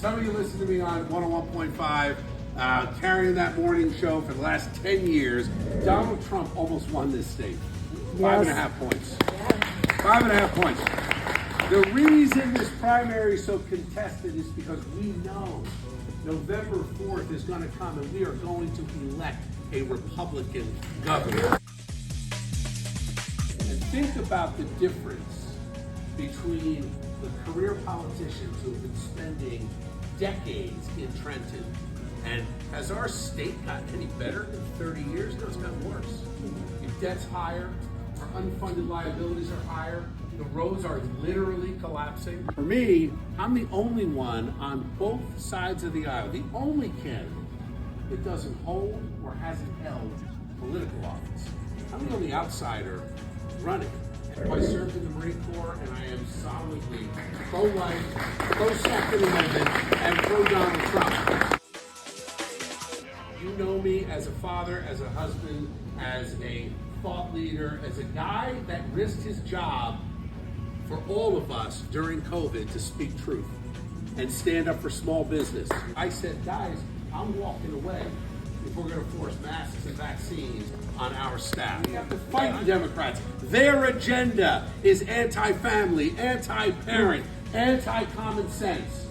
Some of you listen to me on 101.5, carrying that morning show for the last 10 years. Donald Trump almost won this state. Yes. 5.5 points. 5.5 points. The reason this primary is so contested is because we know November 4th is going to come and we are going to elect a Republican governor. And think about the difference between the career politicians who have been spending decades in Trenton. And has our state gotten any better in 30 years? No, it's gotten worse. Your debt's higher, our unfunded liabilities are higher, the roads are literally collapsing. For me, I'm the only one on both sides of the aisle, the only candidate that doesn't hold or hasn't held political office. I'm the only outsider running. I served in the Marine Corps and I am solidly pro-life, pro-Second Amendment, and pro-Donald Trump. You know me as a father, as a husband, as a thought leader, as a guy that risked his job for all of us during COVID to speak truth and stand up for small business. I said, guys, I'm walking away if we're going to force masks and vaccines on our staff. We have to fight the Democrats. Their agenda is anti-family, anti-parent, anti-common sense,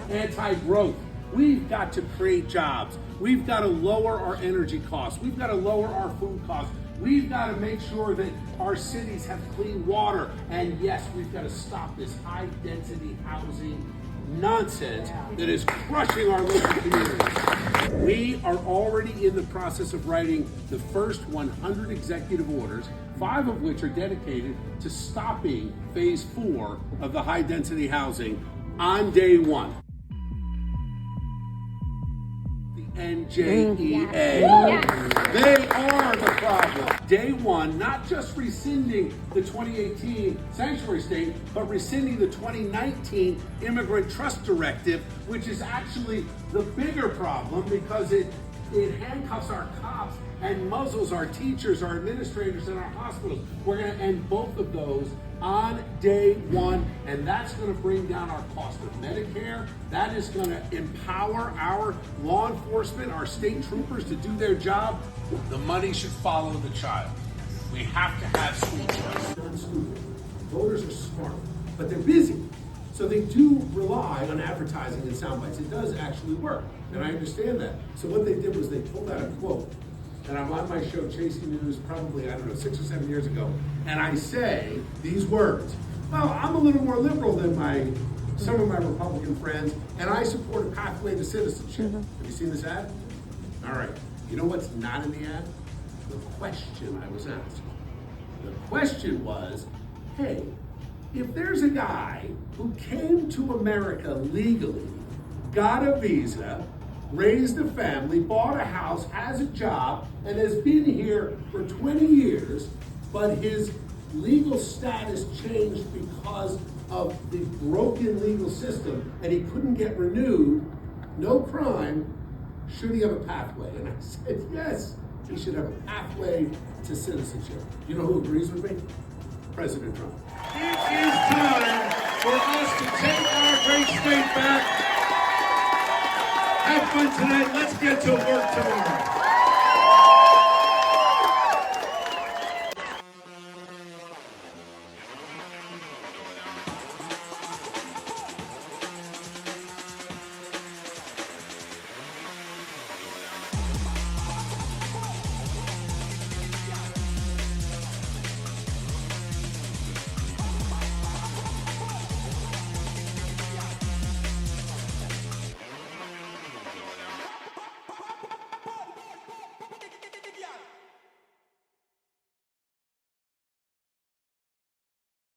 anti-growth. We've got to create jobs. We've got to lower our energy costs. We've got to lower our food costs. We've got to make sure that our cities have clean water. And yes, we've got to stop this high-density housing nonsense that is crushing our local communities. We are already in the process of writing the first 100 executive orders, 5 of which are dedicated to stopping phase 4 of the high-density housing on day 1. NJEA. They are the problem. Day 1, not just rescinding the 2018 sanctuary state, but rescinding the 2019 Immigrant Trust Directive, which is actually the bigger problem because it handcuffs our cops and muzzles our teachers, our administrators, and our hospitals. We're going to end both of those on day 1, and that's going to bring down our cost of Medicare. That is going to empower our law enforcement, our state troopers to do their job. The money should follow the child. We have to have school choice. Voters are smart, but they're busy. So they do rely on advertising and sound bites. It does actually work, and I understand that. So what they did was they pulled out a quote. And I'm on my show, Chasing News, probably, 6 or 7 years ago, and I say these words. Well, I'm a little more liberal than some of my Republican friends, and I support a pathway to citizenship. Have you seen this ad? All right. You know what's not in the ad? The question I was asked. The question was, hey, if there's a guy who came to America legally, got a visa, raised a family, bought a house, has a job, and has been here for 20 years, but his legal status changed because of the broken legal system and he couldn't get renewed, no crime, should he have a pathway? And I said, yes, he should have a pathway to citizenship. You know who agrees with me? President Trump. It is time for us to take our great state back. Have fun tonight. Let's get to work tomorrow.